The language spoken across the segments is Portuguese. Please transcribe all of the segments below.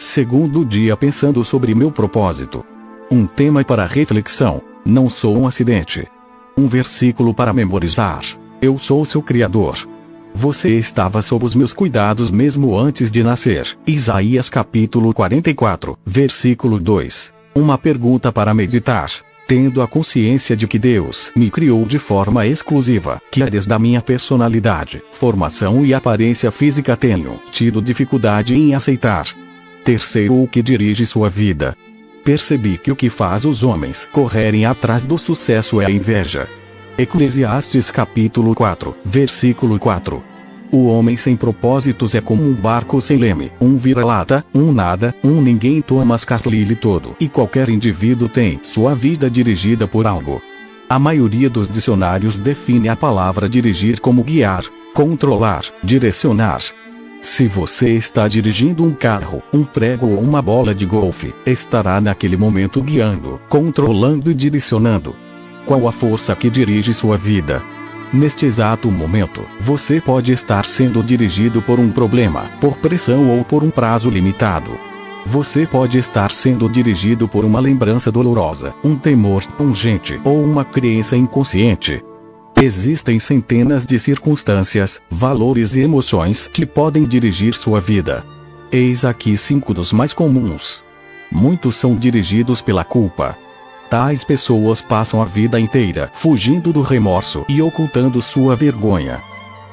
Segundo dia pensando sobre meu propósito. Um tema para reflexão: não sou um acidente. Um versículo para memorizar: eu sou seu Criador. Você estava sob os meus cuidados mesmo antes de nascer. Isaías capítulo 44, versículo 2. Uma pergunta para meditar. Tendo a consciência de que Deus me criou de forma exclusiva, que áreas da minha personalidade, formação e aparência física tenho tido dificuldade em aceitar? Terceiro, o que dirige sua vida? Percebi que o que faz os homens correrem atrás do sucesso é a inveja. Eclesiastes capítulo 4, versículo 4. O homem sem propósitos é como um barco sem leme, um vira-lata, um nada, um ninguém. Thomas Carlyle. Todo e qualquer indivíduo tem sua vida dirigida por algo. A maioria dos dicionários define a palavra dirigir como guiar, controlar, direcionar. Se você está dirigindo um carro, um prego ou uma bola de golfe, estará naquele momento guiando, controlando e direcionando. Qual a força que dirige sua vida? Neste exato momento, você pode estar sendo dirigido por um problema, por pressão ou por um prazo limitado. Você pode estar sendo dirigido por uma lembrança dolorosa, um temor pungente ou uma crença inconsciente. Existem centenas de circunstâncias, valores e emoções que podem dirigir sua vida. Eis aqui 5 dos mais comuns. Muitos são dirigidos pela culpa. Tais pessoas passam a vida inteira fugindo do remorso e ocultando sua vergonha.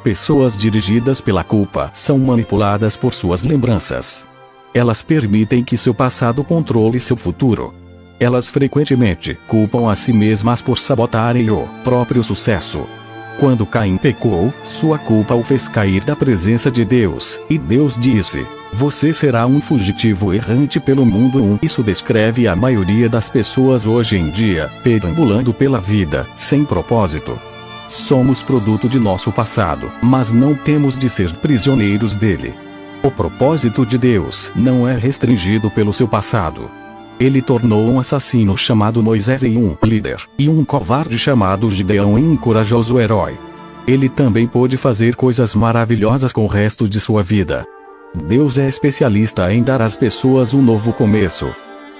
Pessoas dirigidas pela culpa são manipuladas por suas lembranças. Elas permitem que seu passado controle seu futuro. Elas frequentemente culpam a si mesmas por sabotarem o próprio sucesso. Quando Caim pecou, sua culpa o fez cair da presença de Deus, e Deus disse: você será um fugitivo errante pelo mundo. Isso descreve a maioria das pessoas hoje em dia, perambulando pela vida, sem propósito. Somos produto de nosso passado, mas não temos de ser prisioneiros dele. O propósito de Deus não é restringido pelo seu passado. Ele tornou um assassino chamado Moisés em um líder, e um covarde chamado Gideão em um corajoso herói. Ele também pôde fazer coisas maravilhosas com o resto de sua vida. Deus é especialista em dar às pessoas um novo começo.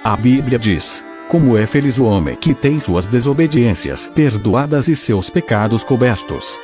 A Bíblia diz: como é feliz o homem que tem suas desobediências perdoadas e seus pecados cobertos.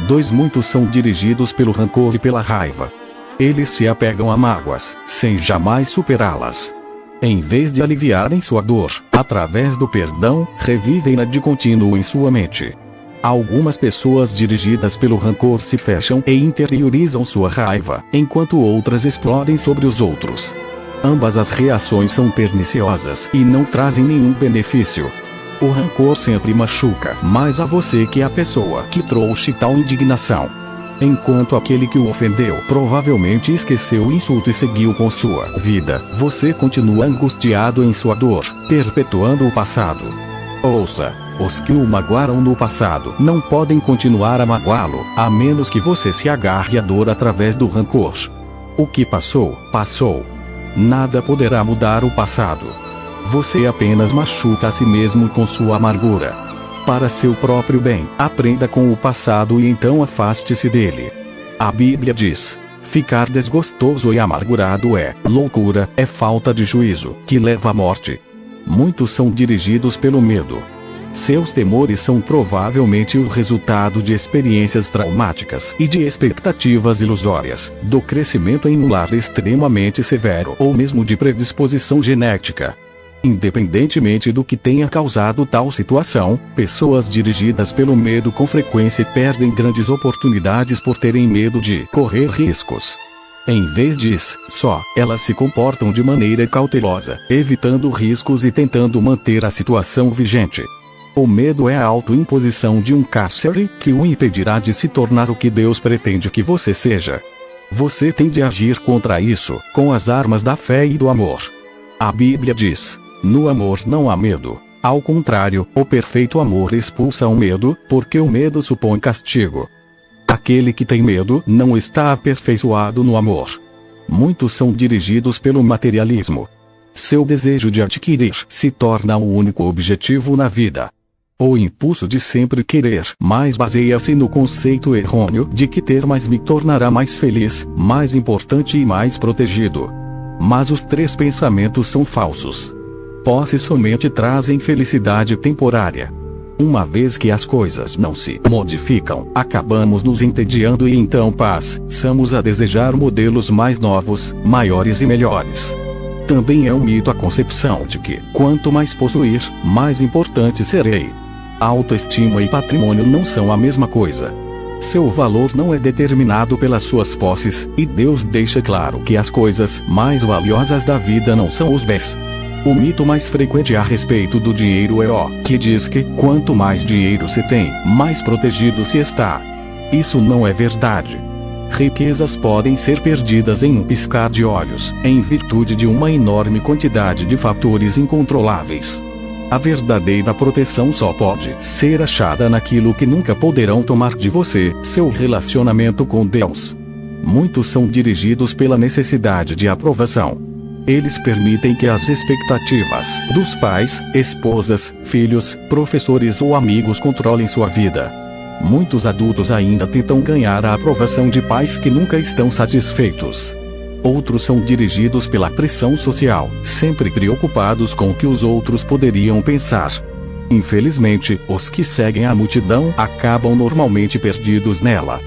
2. Muitos são dirigidos pelo rancor e pela raiva. Eles se apegam a mágoas, sem jamais superá-las. Em vez de aliviarem sua dor, através do perdão, revivem-na de contínuo em sua mente. Algumas pessoas dirigidas pelo rancor se fecham e interiorizam sua raiva, enquanto outras explodem sobre os outros. Ambas as reações são perniciosas e não trazem nenhum benefício. O rancor sempre machuca mais a você que a pessoa que trouxe tal indignação. Enquanto aquele que o ofendeu provavelmente esqueceu o insulto e seguiu com sua vida, você continua angustiado em sua dor, perpetuando o passado. Ouça: os que o magoaram no passado não podem continuar a magoá-lo, a menos que você se agarre à dor através do rancor. O que passou, passou. Nada poderá mudar o passado. Você apenas machuca a si mesmo com sua amargura. Para seu próprio bem, aprenda com o passado e então afaste-se dele. A Bíblia diz: ficar desgostoso e amargurado é loucura, é falta de juízo, que leva à morte. Muitos são dirigidos pelo medo. Seus temores são provavelmente o resultado de experiências traumáticas e de expectativas ilusórias, do crescimento em um lar extremamente severo ou mesmo de predisposição genética. Independentemente do que tenha causado tal situação, pessoas dirigidas pelo medo com frequência perdem grandes oportunidades por terem medo de correr riscos. Em vez disso, elas se comportam de maneira cautelosa, evitando riscos e tentando manter a situação vigente. O medo é a autoimposição de um cárcere que o impedirá de se tornar o que Deus pretende que você seja. Você tem de agir contra isso, com as armas da fé e do amor. A Bíblia diz: no amor não há medo. Ao contrário, o perfeito amor expulsa o medo, porque o medo supõe castigo. Aquele que tem medo não está aperfeiçoado no amor. Muitos são dirigidos pelo materialismo. Seu desejo de adquirir se torna o único objetivo na vida. O impulso de sempre querer mais baseia-se no conceito errôneo de que ter mais me tornará mais feliz, mais importante e mais protegido. Mas os 3 pensamentos são falsos. Posse somente trazem felicidade temporária. Uma vez que as coisas não se modificam, acabamos nos entediando e então passamos a desejar modelos mais novos, maiores e melhores. Também é um mito a concepção de que, quanto mais possuir, mais importante serei. Autoestima e patrimônio não são a mesma coisa. Seu valor não é determinado pelas suas posses, e Deus deixa claro que as coisas mais valiosas da vida não são os bens. O mito mais frequente a respeito do dinheiro é o que diz que, quanto mais dinheiro se tem, mais protegido se está. Isso não é verdade. Riquezas podem ser perdidas em um piscar de olhos, em virtude de uma enorme quantidade de fatores incontroláveis. A verdadeira proteção só pode ser achada naquilo que nunca poderão tomar de você, seu relacionamento com Deus. Muitos são dirigidos pela necessidade de aprovação. Eles permitem que as expectativas dos pais, esposas, filhos, professores ou amigos controlem sua vida. Muitos adultos ainda tentam ganhar a aprovação de pais que nunca estão satisfeitos. Outros são dirigidos pela pressão social, sempre preocupados com o que os outros poderiam pensar. Infelizmente, os que seguem a multidão acabam normalmente perdidos nela.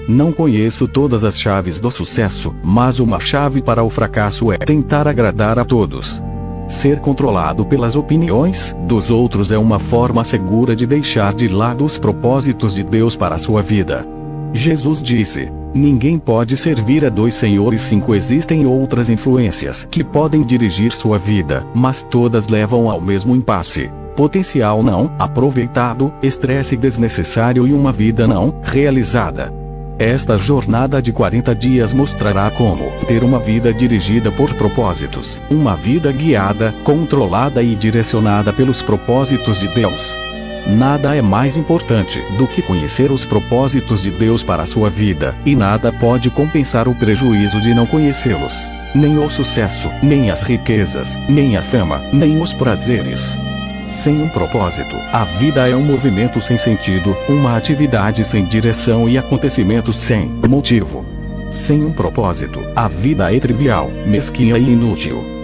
Não conheço todas as chaves do sucesso, mas uma chave para o fracasso é tentar agradar a todos. Ser controlado pelas opiniões dos outros é uma forma segura de deixar de lado os propósitos de Deus para a sua vida. Jesus disse: ninguém pode servir a 2 senhores. 5 Existem outras influências que podem dirigir sua vida, mas todas levam ao mesmo impasse: potencial não aproveitado, estresse desnecessário e uma vida não realizada. Esta jornada de 40 dias mostrará como ter uma vida dirigida por propósitos, uma vida guiada, controlada e direcionada pelos propósitos de Deus. Nada é mais importante do que conhecer os propósitos de Deus para a sua vida, e nada pode compensar o prejuízo de não conhecê-los. Nem o sucesso, nem as riquezas, nem a fama, nem os prazeres. Sem um propósito, a vida é um movimento sem sentido, uma atividade sem direção e acontecimentos sem motivo. Sem um propósito, a vida é trivial, mesquinha e inútil.